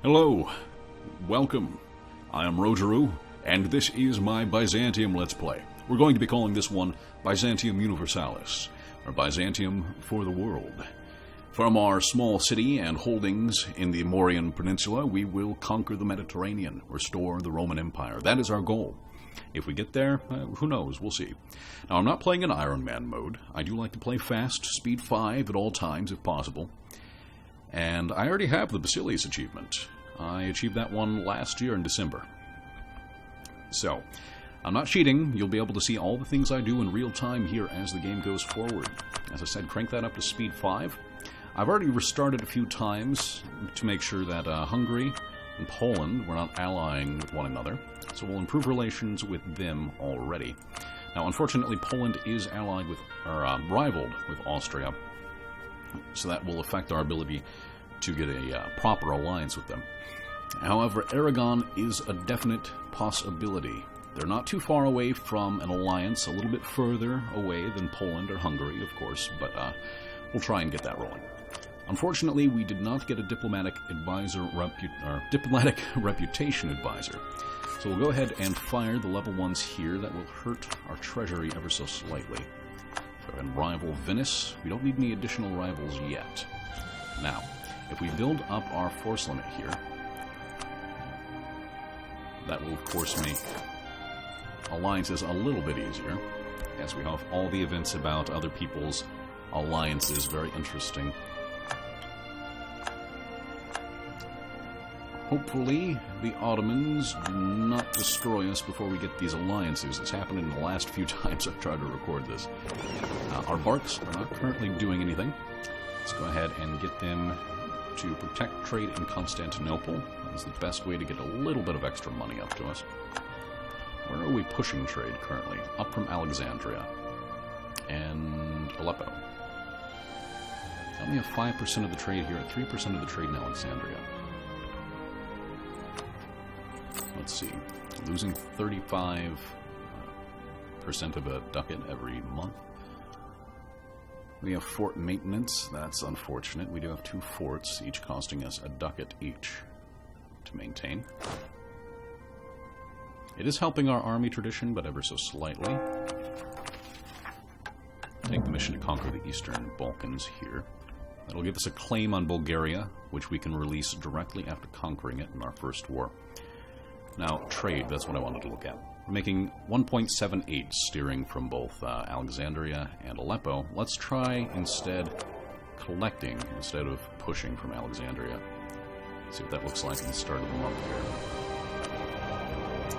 Hello, welcome. I am Rojiru, and this is my Byzantium Let's Play. We're going to be calling this one Byzantium Universalis, or Byzantium for the World. From our small city and holdings in the Amorian Peninsula, we will conquer the Mediterranean, restore the Roman Empire. That is our goal. If we get there, who knows, we'll see. Now, I'm not playing in Iron Man mode. I do like to play fast, speed 5 at all times if possible. And I already have the Basilius achievement. I achieved that one last year in December. So, I'm not cheating. You'll be able to see all the things I do in real time here as the game goes forward. As I said, crank that up to speed 5. I've already restarted a few times to make sure that Hungary and Poland were not allying with one another. So we'll improve relations with them already. Now, unfortunately, Poland is allied with, or rivaled with Austria. So that will affect our ability to get a proper alliance with them. However, Aragon is a definite possibility. They're not too far away from an alliance, a little bit further away than Poland or Hungary, of course, but we'll try and get that rolling. Unfortunately, we did not get a diplomatic reputation advisor. So we'll go ahead and fire the level 1s here. That will hurt our treasury ever so slightly. And rival Venice. We don't need any additional rivals yet. Now, if we build up our force limit here, that will of course make alliances a little bit easier, as we have all the events about other people's alliances very interesting. Hopefully, the Ottomans do not destroy us before we get these alliances. It's happened in the last few times I've tried to record this. Our barks are not currently doing anything. Let's go ahead and get them to protect trade in Constantinople. That's the best way to get a little bit of extra money up to us. Where are we pushing trade currently? Up from Alexandria and Aleppo. We only have 5% of the trade here, 3% of the trade in Alexandria. Let's see, losing 35% of a ducat every month. We have fort maintenance. That's unfortunate. We do have 2 forts, each costing us a ducat each to maintain. It is helping our army tradition, but ever so slightly. Take the mission to conquer the Eastern Balkans here. That'll give us a claim on Bulgaria, which we can release directly after conquering it in our first war. Now, trade, that's what I wanted to look at. We're making 1.78 steering from both Alexandria and Aleppo. Let's try instead collecting instead of pushing from Alexandria. See what that looks like at the start of the month here.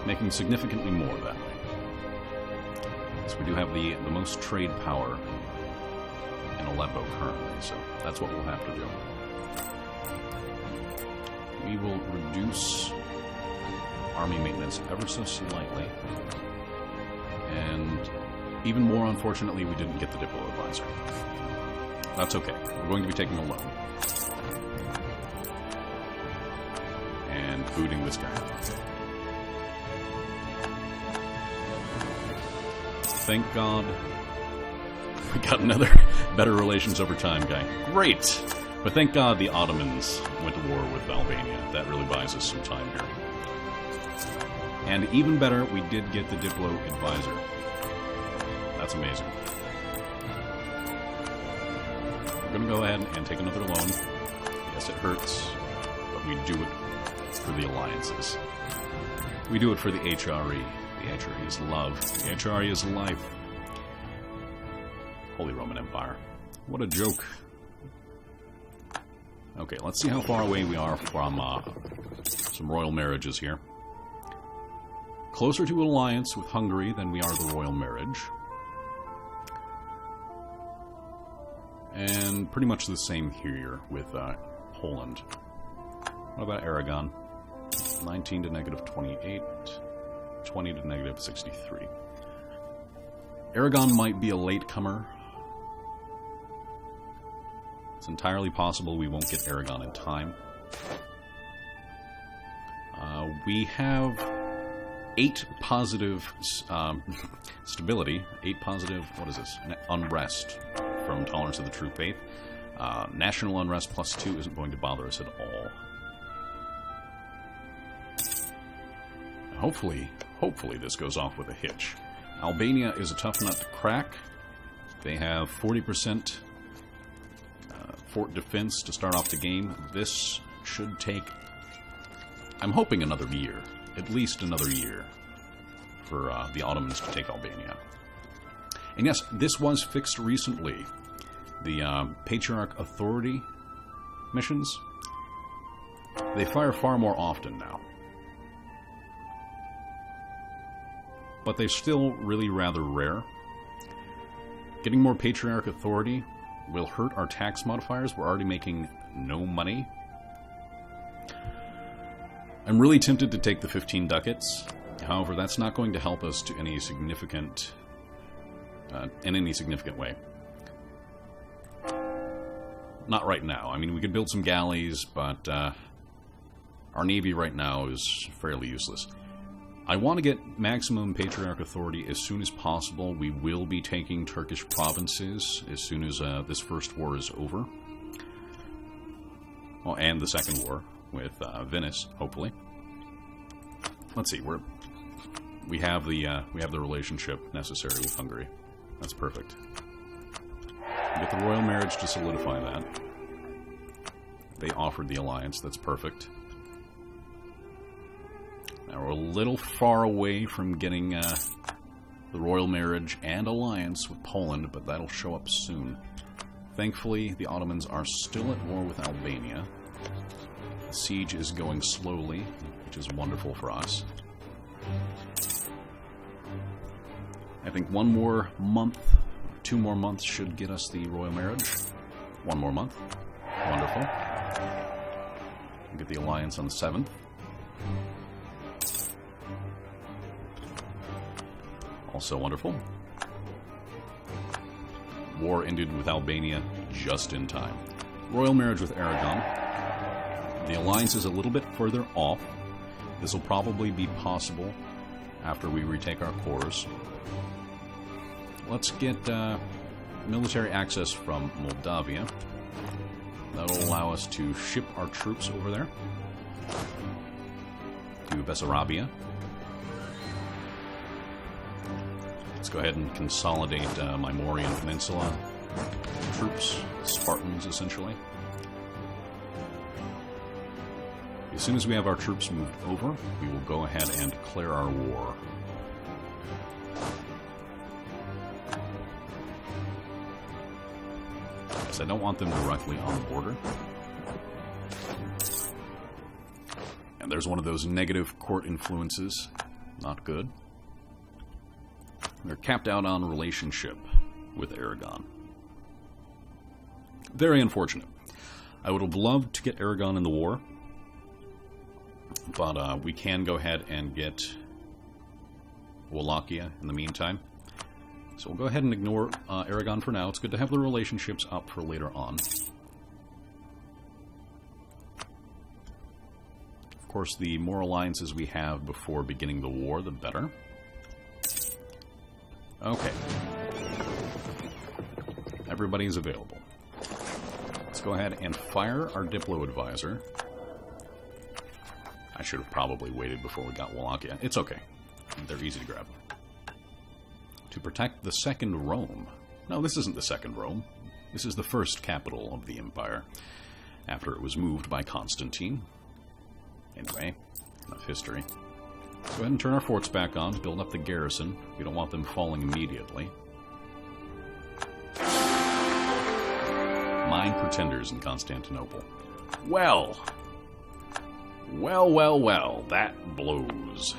Making significantly more that way. So we do have the most trade power in Aleppo currently, so that's what we'll have to do. We will reduce army maintenance ever so slightly, and even more unfortunately we didn't get the Diplo advisor. That's okay, we're going to be taking a loan and booting this guy. Thank God we got another better relations over time guy. Great! But thank God the Ottomans went to war with Albania. That really buys us some time here. And even better, we did get the Diplo advisor. That's amazing. We're going to go ahead and take another loan. Yes, it hurts, but we do it for the alliances. We do it for the HRE. The HRE is love. The HRE is life. Holy Roman Empire. What a joke. Okay, let's see how far away we are from some royal marriages here. Closer to alliance with Hungary than we are the royal marriage. And pretty much the same here with Poland. What about Aragon? 19 to negative 28, 20 to negative 63. Aragon might be a latecomer. It's entirely possible we won't get Aragon in time. We have 8 positive stability, 8 positive, what is this, unrest from Tolerance of the True Faith. National unrest +2 isn't going to bother us at all. hopefully this goes off with a hitch. Albania is a tough nut to crack. They have 40% fort defense to start off the game. This should take, I'm hoping, another year. At least another year for the Ottomans to take Albania. And yes, this was fixed recently. The Patriarch Authority missions, they fire far more often now. But they're still really rather rare. Getting more Patriarch Authority will hurt our tax modifiers. We're already making no money. I'm really tempted to take the 15 ducats. However, that's not going to help us to any significant, in any significant way. Not right now. I mean, we could build some galleys, but our navy right now is fairly useless. I want to get maximum Patriarch Authority as soon as possible. We will be taking Turkish provinces as soon as this first war is over. Oh, and the second war with Venice, hopefully. Let's see. We have the relationship necessary with Hungary. That's perfect. Get the royal marriage to solidify that. They offered the alliance. That's perfect. Now we're a little far away from getting the royal marriage and alliance with Poland, but that'll show up soon. Thankfully, the Ottomans are still at war with Albania. The siege is going slowly, which is wonderful for us. I think 1 more month, 2 more months should get us the royal marriage. 1 more month. Wonderful. We'll get the alliance on the 7th. Also wonderful. War ended with Albania just in time. Royal marriage with Aragon. The alliance is a little bit further off. This will probably be possible after we retake our cores. Let's get military access from Moldavia. That will allow us to ship our troops over there to Bessarabia. Let's go ahead and consolidate my Mauryan Peninsula troops, Spartans essentially. As soon as we have our troops moved over, we will go ahead and declare our war. Yes, I don't want them directly on the border. And there's one of those negative court influences. Not good. They're capped out on relationship with Aragon. Very unfortunate. I would have loved to get Aragon in the war, but we can go ahead and get Wallachia in the meantime. So we'll go ahead and ignore Aragon for now. It's good to have the relationships up for later on. Of course, the more alliances we have before beginning the war, the better. Okay. Everybody's available. Let's go ahead and fire our Diplo Advisor. I should have probably waited before we got Wallachia. It's okay. They're easy to grab. To protect the second Rome. No, this isn't the second Rome. This is the first capital of the empire, after it was moved by Constantine. Anyway, enough history. Let's go ahead and turn our forts back on, build up the garrison. We don't want them falling immediately. Mine pretenders in Constantinople. Well, that blows.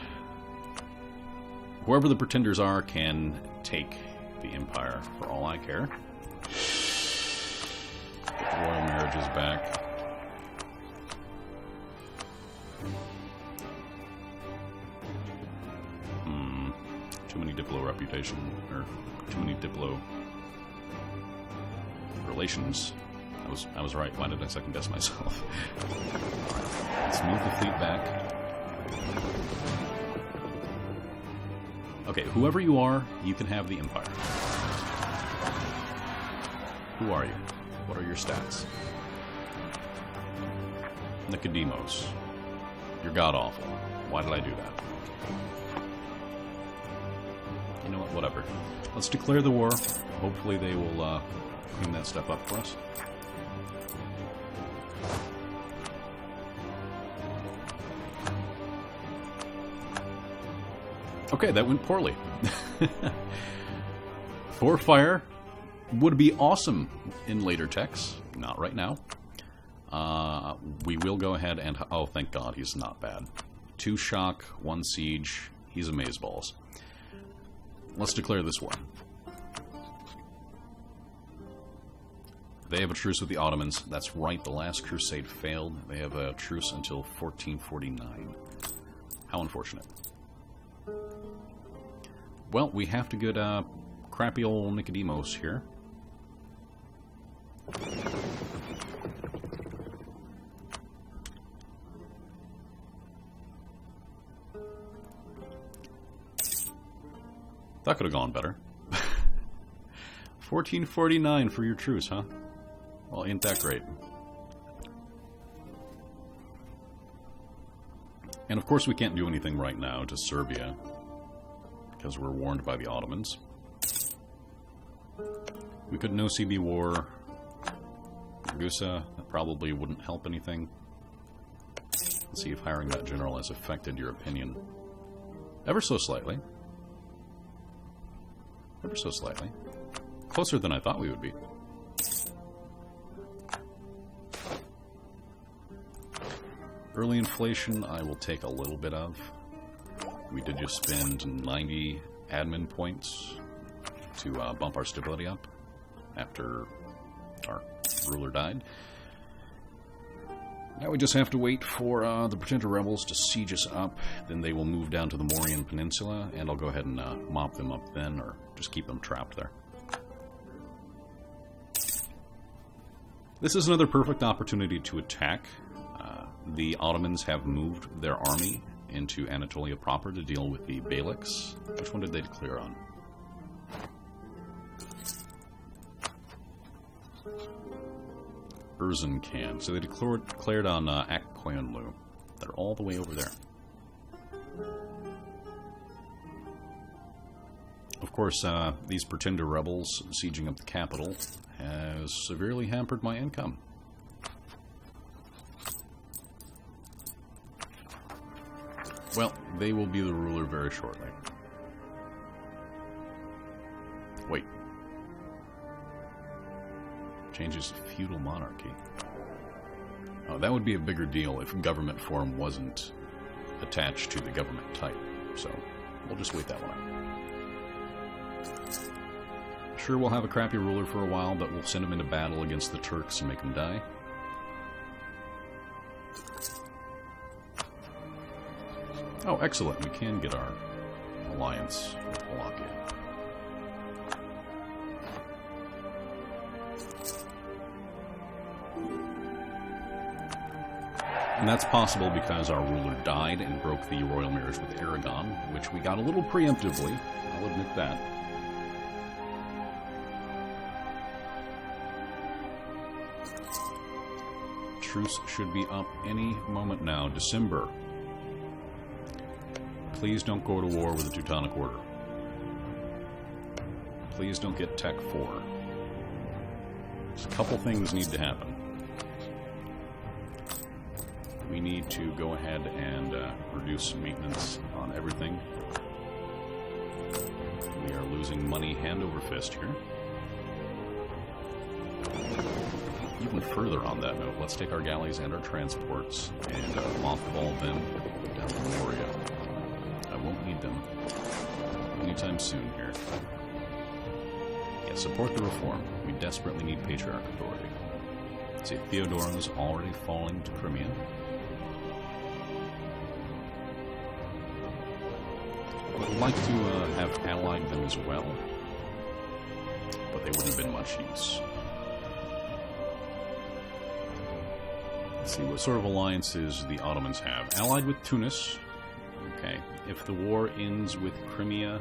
Whoever the pretenders are can take the empire, for all I care. Get the royal marriages back. Too many Diplo reputation, or too many Diplo relations. I was right. Why did I second guess myself? Let's move the fleet back. Okay, whoever you are, you can have the empire. Who are you? What are your stats? Nicodemus. You're god-awful. Why did I do that? You know what? Whatever. Let's declare the war. Hopefully they will clean that stuff up for us. Okay, that went poorly. 4 fire would be awesome in later texts. Not right now. We will go ahead and... Oh, thank God, he's not bad. 2 shock, 1 siege. He's amazeballs. Let's declare this war. They have a truce with the Ottomans. That's right, the last crusade failed. They have a truce until 1449. How unfortunate. Well, we have to get crappy old Nicodemus here. That could have gone better. 1449 for your truce, huh? Well, ain't that great. And of course we can't do anything right now to Serbia, because we're warned by the Ottomans. We could no CB war. Ragusa, that probably wouldn't help anything. Let's see if hiring that general has affected your opinion. Ever so slightly. Ever so slightly. Closer than I thought we would be. Early inflation I will take a little bit of. We did just spend 90 admin points to bump our stability up after our ruler died. Now we just have to wait for the Pretender rebels to siege us up. Then they will move down to the Mauryan Peninsula, and I'll go ahead and mop them up then, or just keep them trapped there. This is another perfect opportunity to attack. The Ottomans have moved their army into Anatolia proper to deal with the Beyliks. Which one did they declare on? Erzincan. So they declared on Akkoyunlu. They're all the way over there. Of course, these Pretender rebels sieging up the capital has severely hampered my income. Well, they will be the ruler very shortly. Wait. Changes to feudal monarchy. Oh, that would be a bigger deal if government form wasn't attached to the government type. So, we'll just wait that one out. Sure, we'll have a crappy ruler for a while, but we'll send him into battle against the Turks and make him die. Oh, excellent. We can get our alliance with Wallachia. And that's possible because our ruler died and broke the royal marriage with Aragon, which we got a little preemptively. I'll admit that. Truce should be up any moment now. December. Please don't go to war with the Teutonic Order. Please don't get Tech 4. Just a couple things need to happen. We need to go ahead and reduce maintenance on everything. We are losing money hand over fist here. Even further on that note, let's take our galleys and our transports and mothball them down to Moria. I won't need them anytime soon here. Yeah, support the reform. We desperately need patriarch authority. See, Theodora's already falling to Crimea. I would like to have allied them as well, but they wouldn't have been much use. Let's see, what sort of alliances the Ottomans have. Allied with Tunis. Okay, if the war ends with Crimea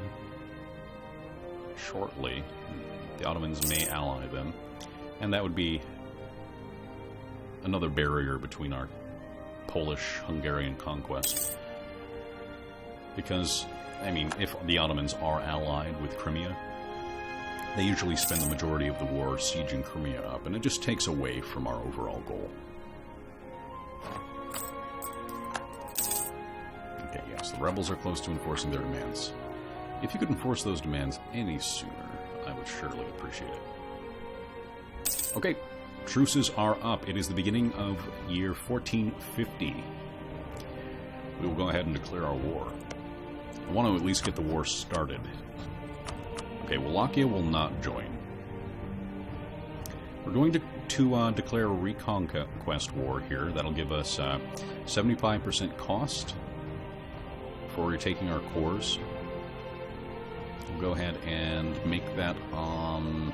shortly, the Ottomans may ally them, and that would be another barrier between our Polish-Hungarian conquest. Because, I mean, if the Ottomans are allied with Crimea, they usually spend the majority of the war sieging Crimea up, and it just takes away from our overall goal. Okay, yes, the rebels are close to enforcing their demands. If you could enforce those demands any sooner, I would surely appreciate it. Okay, truces are up. It is the beginning of year 1450. We will go ahead and declare our war. I want to at least get the war started. Okay, Wallachia will not join. We're going to declare a reconquest war here. That'll give us 75% cost for retaking our cores. We'll go ahead and make that on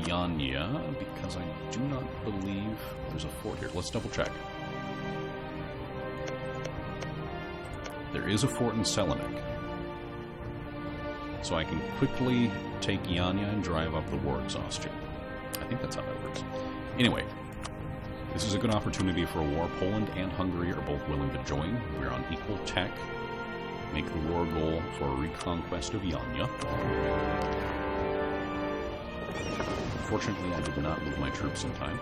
Yanya, because I do not believe there's a fort here. Let's double check. There is a fort in Selanik. So I can quickly take Yanya and drive up the war exhaustion. I think that's how that works. Anyway, this is a good opportunity for a war. Poland and Hungary are both willing to join. We're on equal tech. Make the war goal for a reconquest of Yanya. Unfortunately, I did not move my troops in time.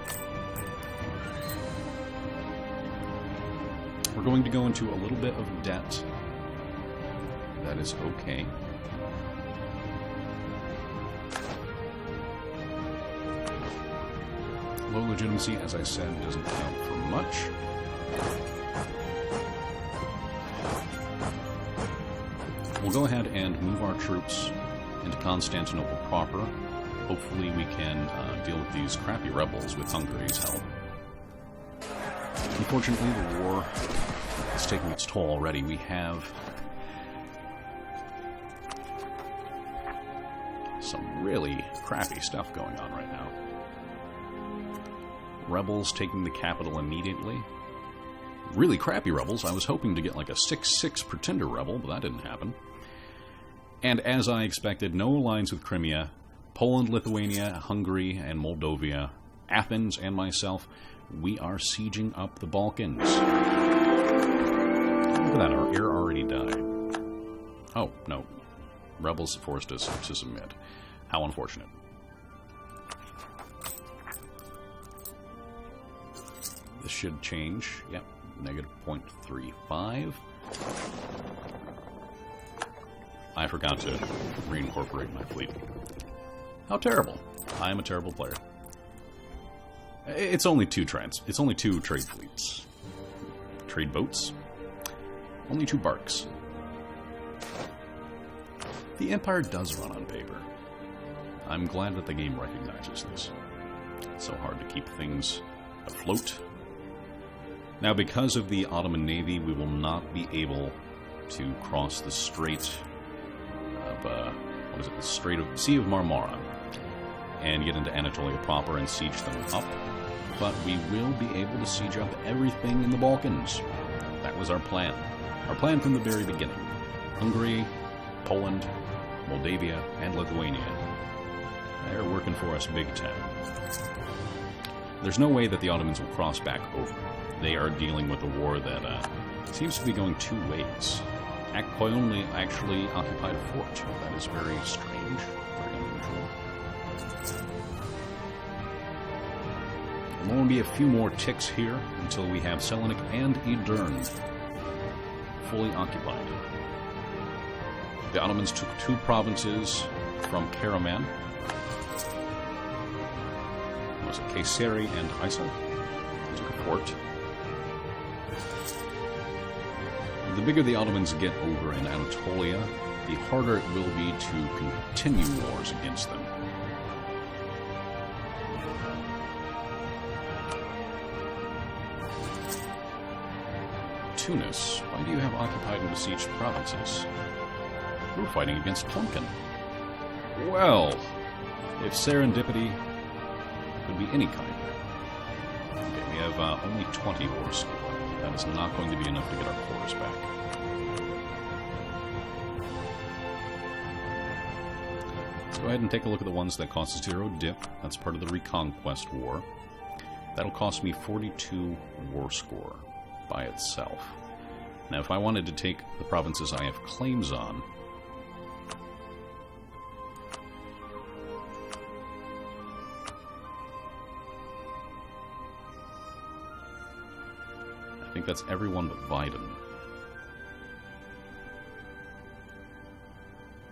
We're going to go into a little bit of debt. That is okay. Low legitimacy, as I said, doesn't count for much. We'll go ahead and move our troops into Constantinople proper. Hopefully we can deal with these crappy rebels with Hungary's help. Unfortunately, the war is taking its toll already. We have some really crappy stuff going on right now. Rebels taking the capital immediately. Really crappy rebels. I was hoping to get like a 6-6 pretender rebel, but that didn't happen. And as I expected, no alliance with Crimea. Poland, Lithuania, Hungary, and Moldavia. Athens and myself, we are sieging up the Balkans. Look at that, our heir already died. Oh, no. Rebels forced us to submit. How unfortunate. This should change. Yep, negative 0.35. I forgot to reincorporate my fleet. How terrible. I am a terrible player. It's only two trade fleets. Trade boats. Only 2 barks. The Empire does run on paper. I'm glad that the game recognizes this. It's so hard to keep things afloat. Now, because of the Ottoman Navy, we will not be able to cross the Strait of, the Sea of Marmara and get into Anatolia proper and siege them up. But we will be able to siege up everything in the Balkans. That was our plan. Our plan from the very beginning. Hungary, Poland, Moldavia, and Lithuania. They're working for us big time. There's no way that the Ottomans will cross back over. They are dealing with a war that seems to be going 2 ways. Koyunli actually occupied a fort. That is very strange, very unusual. There will be a few more ticks here until we have Selanik and Edirne fully occupied. The Ottomans took 2 provinces from Karaman. Was it Kayseri and Isel? They took a fort. The bigger the Ottomans get over in Anatolia, the harder it will be to continue wars against them. Tunis, why do you have occupied and besieged provinces? We're fighting against Tonkin. Well, if serendipity could be any kind. Okay, we have only 20 war score. That is not going to be enough to get our cores back. Let's go ahead and take a look at the ones that cost 0 dip. That's part of the Reconquest War. That'll cost me 42 war score by itself. Now, if I wanted to take the provinces I have claims on, I think that's everyone but Vidin.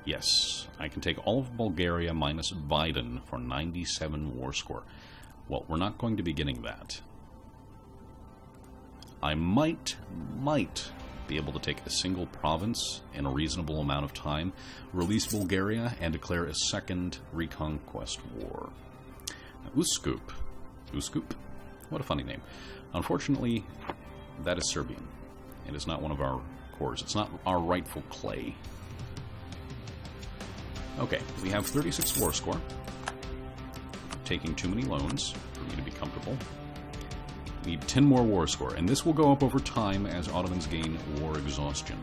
Yes, I can take all of Bulgaria minus Vidin for 97 war score. Well, we're not going to be getting that. I might be able to take a single province in a reasonable amount of time, release Bulgaria, and declare a second reconquest war. Now, Uskup? What a funny name. Unfortunately, that is Serbian. It is not one of our cores. It's not our rightful clay. Okay, we have 36 war score. Taking too many loans for me to be comfortable. We need 10 more war score, and this will go up over time as Ottomans gain war exhaustion.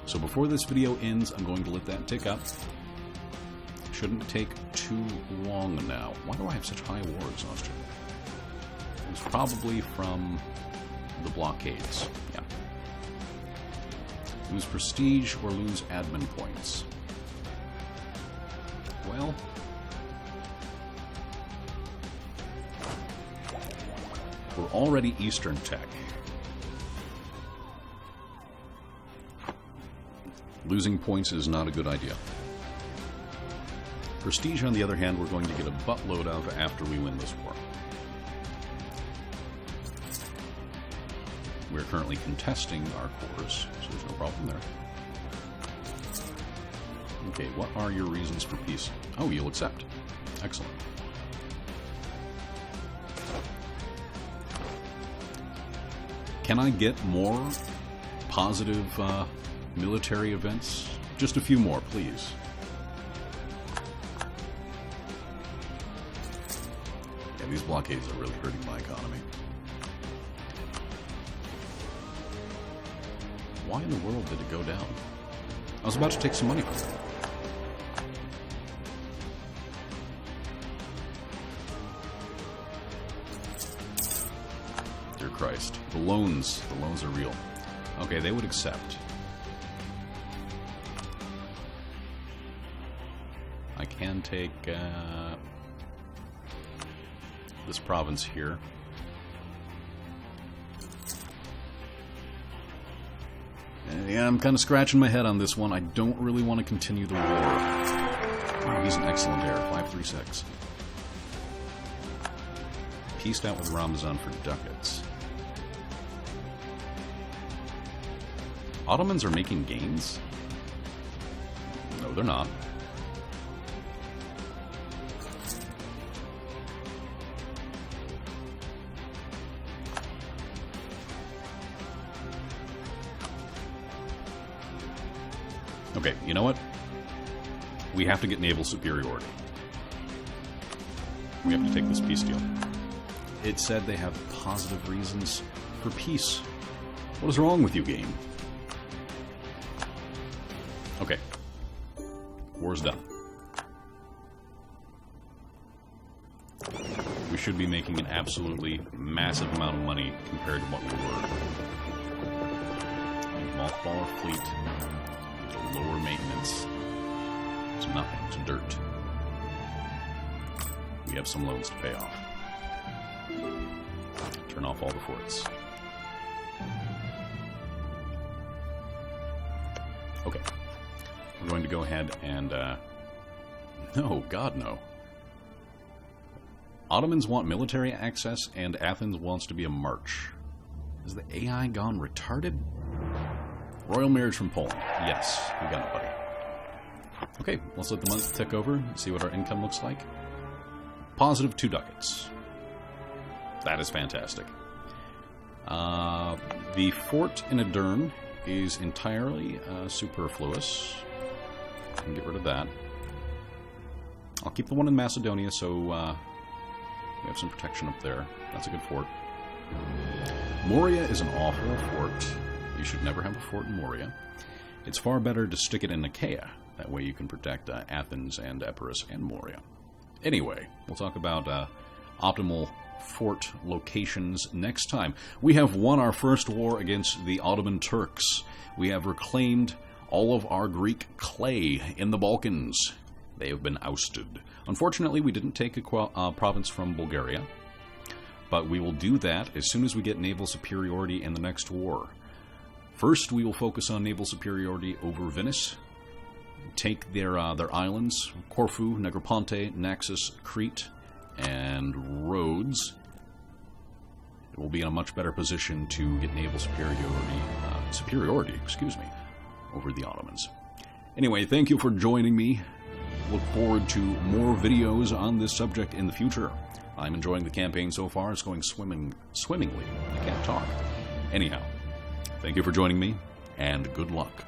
So before this video ends, I'm going to let that tick up. Shouldn't take too long now. Why do I have such high war exhaustion? It's probably from the blockades. Yeah. Lose prestige or lose admin points. Well, we're already Eastern Tech. Losing points is not a good idea. Prestige, on the other hand, we're going to get a buttload of after we win this war. We're currently contesting our cores, so there's no problem there. Okay, what are your reasons for peace? Oh, you'll accept. Excellent. Can I get more positive military events? Just a few more, please. Yeah, these blockades are really hurting my economy. Why in the world did it go down? I was about to take some money from it. Dear Christ. The loans are real. Okay, they would accept. I can take this province here. Yeah, I'm kind of scratching my head on this one. I don't really want to continue the war. Oh, he's an excellent heir. 536. Pieced out with Ramazan for ducats. Ottomans are making gains? No, they're not. Okay, you know what? We have to get naval superiority. We have to take this peace deal. It said they have positive reasons for peace. What is wrong with you, game? Okay. War's done. We should be making an absolutely massive amount of money compared to what we were. And mothball our fleet. Lower maintenance. It's nothing. It's dirt. We have some loans to pay off. Turn off all the forts. Okay. We're going to go ahead and... No, God, no. Ottomans want military access, and Athens wants to be a march. Has the AI gone retarded? Royal marriage from Poland. Yes, we got it, buddy. Okay, let's let the month tick over and see what our income looks like. Positive 2 ducats. That is fantastic. The fort in Adern is entirely superfluous. I can get rid of that. I'll keep the one in Macedonia, so we have some protection up there. That's a good fort. Moria is an awful fort. You should never have a fort in Moria. It's far better to stick it in Nicaea. That way you can protect Athens and Epirus and Moria. Anyway, we'll talk about optimal fort locations next time. We have won our first war against the Ottoman Turks. We have reclaimed all of our Greek clay in the Balkans. They have been ousted. Unfortunately, we didn't take a province from Bulgaria, but we will do that as soon as we get naval superiority in the next war. First, we will focus on naval superiority over Venice, take their islands, Corfu, Negroponte, Naxos, Crete, and Rhodes. It will be in a much better position to get naval superiority, over the Ottomans. Anyway, thank you for joining me. Look forward to more videos on this subject in the future. I'm enjoying the campaign so far. It's going swimmingly. I can't talk. Anyhow, thank you for joining me, and good luck.